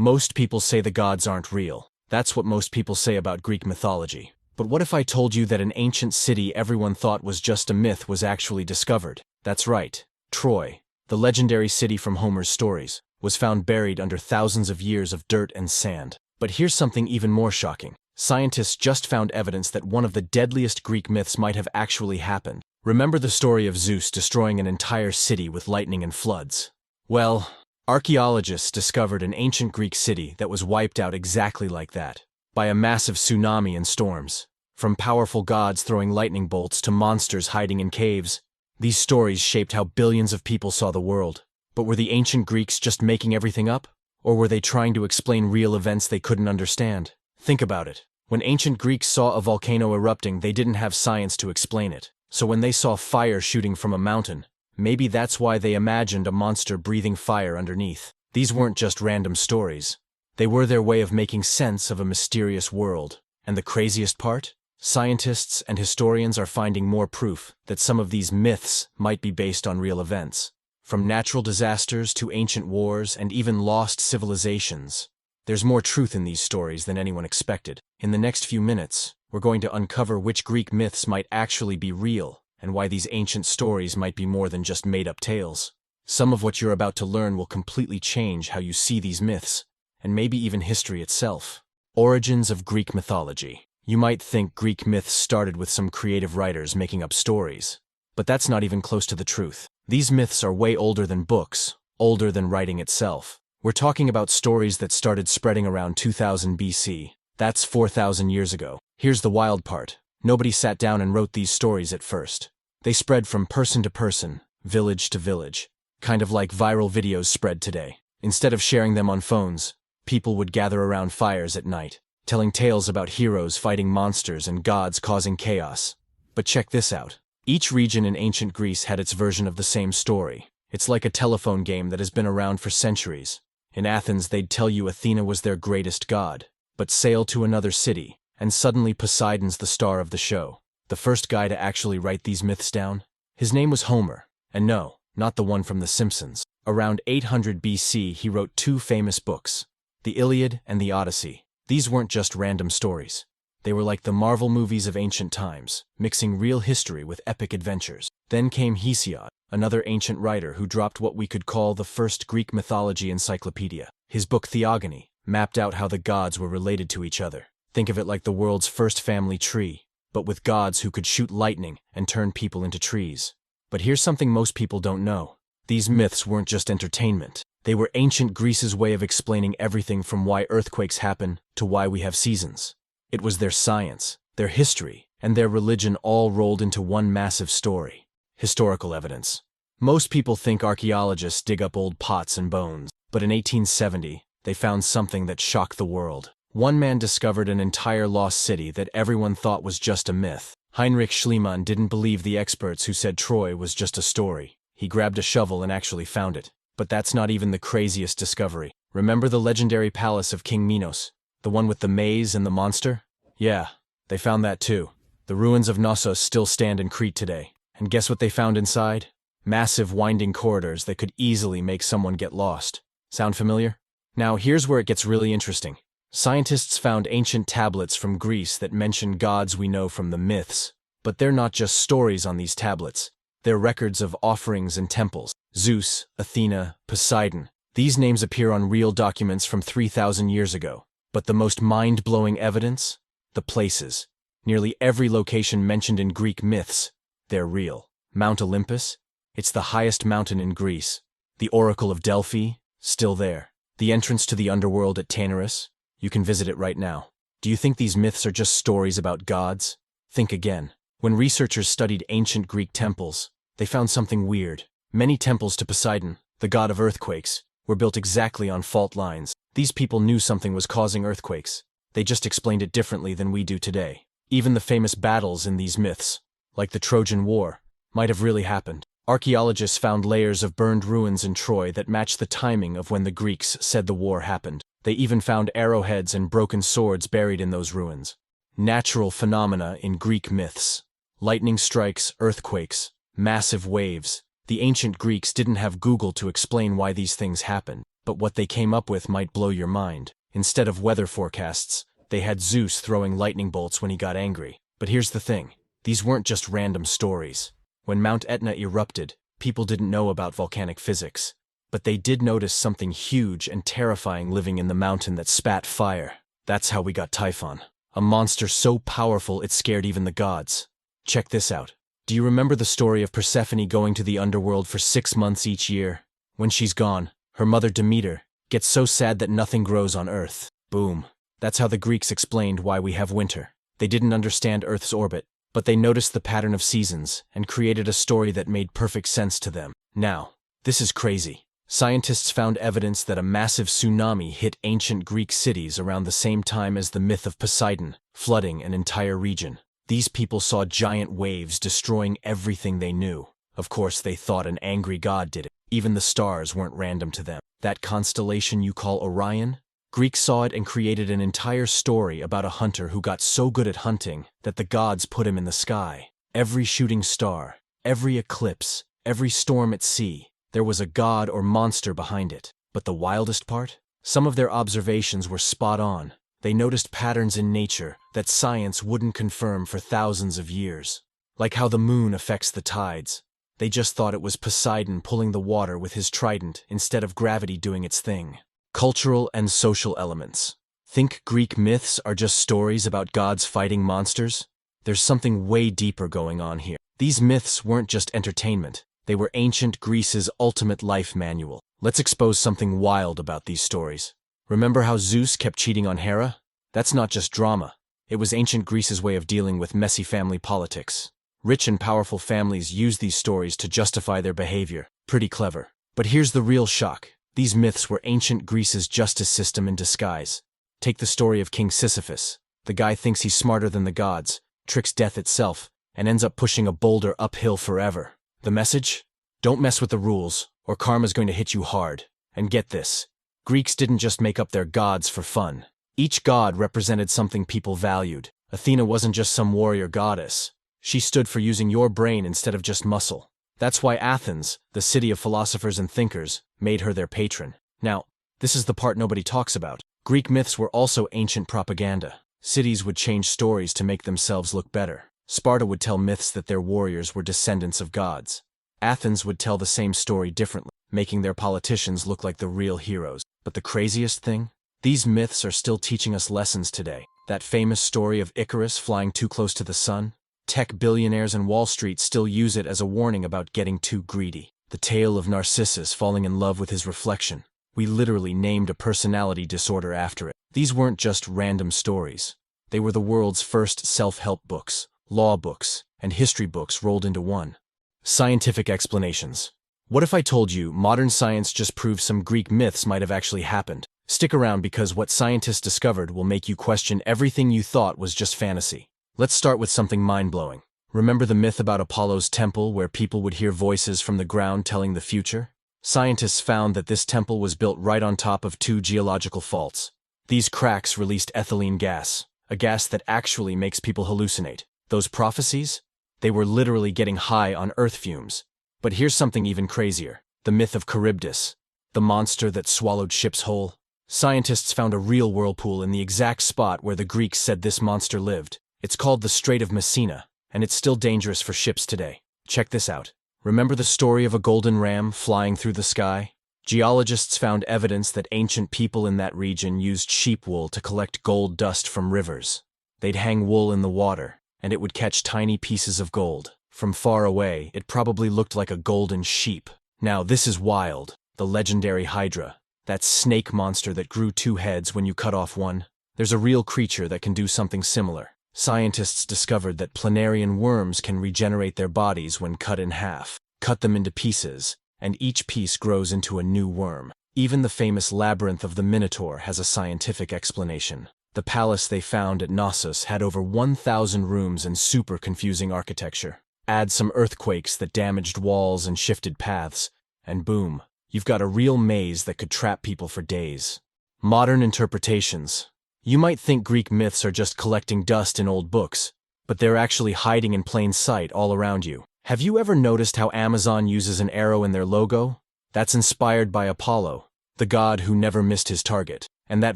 Most people say the gods aren't real. That's what most people say about Greek mythology. But what if I told you that an ancient city everyone thought was just a myth was actually discovered? That's right. Troy, the legendary city from Homer's stories, was found buried under thousands of years of dirt and sand. But here's something even more shocking. Scientists just found evidence that one of the deadliest Greek myths might have actually happened. Remember the story of Zeus destroying an entire city with lightning and floods? Well, archaeologists discovered an ancient Greek city that was wiped out exactly like that, by a massive tsunami and storms. From powerful gods throwing lightning bolts to monsters hiding in caves, these stories shaped how billions of people saw the world. But were the ancient Greeks just making everything up? Or were they trying to explain real events they couldn't understand? Think about it. When ancient Greeks saw a volcano erupting, they didn't have science to explain it. So when they saw fire shooting from a mountain, maybe that's why they imagined a monster breathing fire underneath. These weren't just random stories. They were their way of making sense of a mysterious world. And the craziest part? Scientists and historians are finding more proof that some of these myths might be based on real events. From natural disasters to ancient wars and even lost civilizations. There's more truth in these stories than anyone expected. In the next few minutes, we're going to uncover which Greek myths might actually be real and why these ancient stories might be more than just made-up tales. Some of what you're about to learn will completely change how you see these myths, and maybe even history itself. Origins of Greek mythology. You might think Greek myths started with some creative writers making up stories, but that's not even close to the truth. These myths are way older than books, older than writing itself. We're talking about stories that started spreading around 2000 BC. That's 4,000 years ago. Here's the wild part. Nobody sat down and wrote these stories at first. They spread from person to person, village to village, kind of like viral videos spread today. Instead of sharing them on phones, people would gather around fires at night, telling tales about heroes fighting monsters and gods causing chaos. But check this out. Each region in ancient Greece had its version of the same story. It's like a telephone game that has been around for centuries. In Athens, they'd tell you Athena was their greatest god, but sail to another city, and suddenly Poseidon's the star of the show. The first guy to actually write these myths down? His name was Homer, and no, not the one from The Simpsons. Around 800 BC, he wrote two famous books, the Iliad and the Odyssey. These weren't just random stories. They were like the Marvel movies of ancient times, mixing real history with epic adventures. Then came Hesiod, another ancient writer who dropped what we could call the first Greek mythology encyclopedia. His book Theogony mapped out how the gods were related to each other. Think of it like the world's first family tree, but with gods who could shoot lightning and turn people into trees. But here's something most people don't know. These myths weren't just entertainment. They were ancient Greece's way of explaining everything from why earthquakes happen to why we have seasons. It was their science, their history, and their religion all rolled into one massive story. Historical evidence. Most people think archaeologists dig up old pots and bones, but in 1870, they found something that shocked the world. One man discovered an entire lost city that everyone thought was just a myth. Heinrich Schliemann didn't believe the experts who said Troy was just a story. He grabbed a shovel and actually found it. But that's not even the craziest discovery. Remember the legendary palace of King Minos? The one with the maze and the monster? Yeah, they found that too. The ruins of Knossos still stand in Crete today. And guess what they found inside? Massive winding corridors that could easily make someone get lost. Sound familiar? Now here's where it gets really interesting. Scientists found ancient tablets from Greece that mention gods we know from the myths. But they're not just stories on these tablets. They're records of offerings and temples. Zeus, Athena, Poseidon. These names appear on real documents from 3,000 years ago. But the most mind-blowing evidence? The places. Nearly every location mentioned in Greek myths, they're real. Mount Olympus? It's the highest mountain in Greece. The Oracle of Delphi? Still there. The entrance to the underworld at Tanarus? You can visit it right now. Do you think these myths are just stories about gods? Think again. When researchers studied ancient Greek temples, they found something weird. Many temples to Poseidon, the god of earthquakes, were built exactly on fault lines. These people knew something was causing earthquakes. They just explained it differently than we do today. Even the famous battles in these myths, like the Trojan War, might have really happened. Archaeologists found layers of burned ruins in Troy that match the timing of when the Greeks said the war happened. They even found arrowheads and broken swords buried in those ruins. Natural phenomena in Greek myths. Lightning strikes, earthquakes, massive waves. The ancient Greeks didn't have Google to explain why these things happened. But what they came up with might blow your mind. Instead of weather forecasts, they had Zeus throwing lightning bolts when he got angry. But here's the thing. These weren't just random stories. When Mount Etna erupted, people didn't know about volcanic physics. But they did notice something huge and terrifying living in the mountain that spat fire. That's how we got Typhon. A monster so powerful it scared even the gods. Check this out. Do you remember the story of Persephone going to the underworld for 6 months each year? When she's gone, her mother Demeter gets so sad that nothing grows on Earth. Boom. That's how the Greeks explained why we have winter. They didn't understand Earth's orbit, but they noticed the pattern of seasons and created a story that made perfect sense to them. Now, this is crazy. Scientists found evidence that a massive tsunami hit ancient Greek cities around the same time as the myth of Poseidon, flooding an entire region. These people saw giant waves destroying everything they knew. Of course, they thought an angry god did it. Even the stars weren't random to them. That constellation you call Orion? Greeks saw it and created an entire story about a hunter who got so good at hunting that the gods put him in the sky. Every shooting star, every eclipse, every storm at sea, there was a god or monster behind it. But the wildest part? Some of their observations were spot on. They noticed patterns in nature that science wouldn't confirm for thousands of years. Like how the moon affects the tides. They just thought it was Poseidon pulling the water with his trident instead of gravity doing its thing. Cultural and social elements. Think Greek myths are just stories about gods fighting monsters? There's something way deeper going on here. These myths weren't just entertainment. They were ancient Greece's ultimate life manual. Let's expose something wild about these stories. Remember how Zeus kept cheating on Hera? That's not just drama. It was ancient Greece's way of dealing with messy family politics. Rich and powerful families used these stories to justify their behavior. Pretty clever. But here's the real shock. These myths were ancient Greece's justice system in disguise. Take the story of King Sisyphus. The guy thinks he's smarter than the gods, tricks death itself, and ends up pushing a boulder uphill forever. The message? Don't mess with the rules, or karma's going to hit you hard. And get this. Greeks didn't just make up their gods for fun. Each god represented something people valued. Athena wasn't just some warrior goddess. She stood for using your brain instead of just muscle. That's why Athens, the city of philosophers and thinkers, made her their patron. Now, this is the part nobody talks about. Greek myths were also ancient propaganda. Cities would change stories to make themselves look better. Sparta would tell myths that their warriors were descendants of gods. Athens would tell the same story differently, making their politicians look like the real heroes. But the craziest thing? These myths are still teaching us lessons today. That famous story of Icarus flying too close to the sun? Tech billionaires and Wall Street still use it as a warning about getting too greedy. The tale of Narcissus falling in love with his reflection. We literally named a personality disorder after it. These weren't just random stories. They were the world's first self-help books, law books, and history books rolled into one. Scientific explanations. What if I told you modern science just proved some Greek myths might have actually happened? Stick around because what scientists discovered will make you question everything you thought was just fantasy. Let's start with something mind-blowing. Remember the myth about Apollo's temple where people would hear voices from the ground telling the future? Scientists found that this temple was built right on top of 2 geological faults. These cracks released ethylene gas, a gas that actually makes people hallucinate. Those prophecies? They were literally getting high on earth fumes. But here's something even crazier. The myth of Charybdis, the monster that swallowed ships whole. Scientists found a real whirlpool in the exact spot where the Greeks said this monster lived. It's called the Strait of Messina, and it's still dangerous for ships today. Check this out. Remember the story of a golden ram flying through the sky? Geologists found evidence that ancient people in that region used sheep wool to collect gold dust from rivers. They'd hang wool in the water, and it would catch tiny pieces of gold. From far away, it probably looked like a golden sheep. Now, this is wild. The legendary Hydra, that snake monster that grew 2 heads when you cut off one. There's a real creature that can do something similar. Scientists discovered that planarian worms can regenerate their bodies when cut in half. Cut them into pieces, and each piece grows into a new worm. Even the famous labyrinth of the Minotaur has a scientific explanation. The palace they found at Knossos had over 1,000 rooms and super confusing architecture. Add some earthquakes that damaged walls and shifted paths, and boom, you've got a real maze that could trap people for days. Modern interpretations. You might think Greek myths are just collecting dust in old books, but they're actually hiding in plain sight all around you. Have you ever noticed how Amazon uses an arrow in their logo? That's inspired by Apollo. the god who never missed his target. And that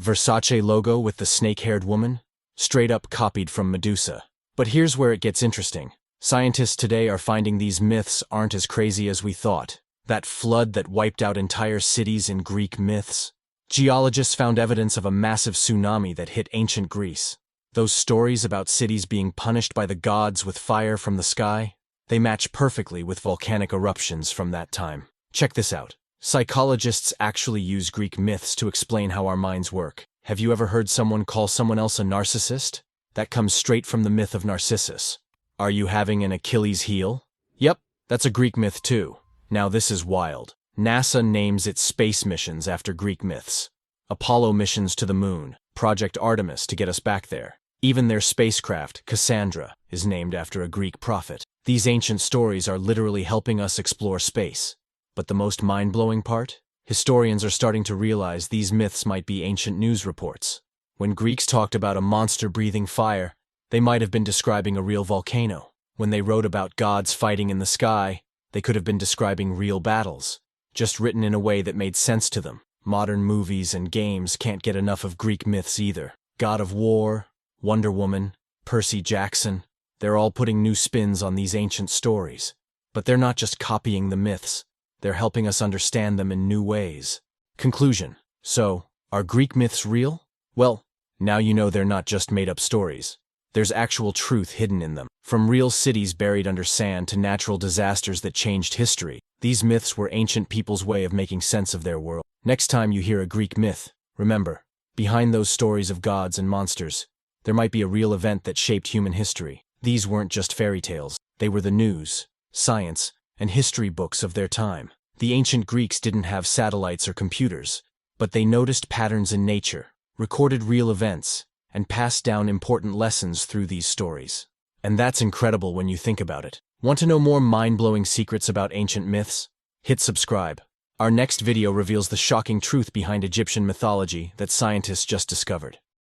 Versace logo with the snake-haired woman? Straight up copied from Medusa. But here's where it gets interesting. Scientists today are finding these myths aren't as crazy as we thought. That flood that wiped out entire cities in Greek myths? Geologists found evidence of a massive tsunami that hit ancient Greece. Those stories about cities being punished by the gods with fire from the sky? They match perfectly with volcanic eruptions from that time. Check this out. Psychologists actually use Greek myths to explain how our minds work. Have you ever heard someone call someone else a narcissist? That comes straight from the myth of Narcissus. Are you having an Achilles heel? Yep, that's a Greek myth too. Now this is wild. NASA names its space missions after Greek myths. Apollo missions to the moon, Project Artemis to get us back there. Even their spacecraft, Cassandra, is named after a Greek prophet. These ancient stories are literally helping us explore space. But the most mind-blowing part? Historians are starting to realize these myths might be ancient news reports. When Greeks talked about a monster breathing fire, they might have been describing a real volcano. When they wrote about gods fighting in the sky, they could have been describing real battles, just written in a way that made sense to them. Modern movies and games can't get enough of Greek myths either. God of War, Wonder Woman, Percy Jackson, they're all putting new spins on these ancient stories. But they're not just copying the myths, they're helping us understand them in new ways. Conclusion. So, are Greek myths real? Well, now you know they're not just made-up stories. There's actual truth hidden in them. From real cities buried under sand to natural disasters that changed history, these myths were ancient people's way of making sense of their world. Next time you hear a Greek myth, remember, behind those stories of gods and monsters, there might be a real event that shaped human history. These weren't just fairy tales. They were the news, science, and history books of their time. The ancient Greeks didn't have satellites or computers, but they noticed patterns in nature, recorded real events, and passed down important lessons through these stories. And that's incredible when you think about it. Want to know more mind-blowing secrets about ancient myths? Hit subscribe. Our next video reveals the shocking truth behind Egyptian mythology that scientists just discovered.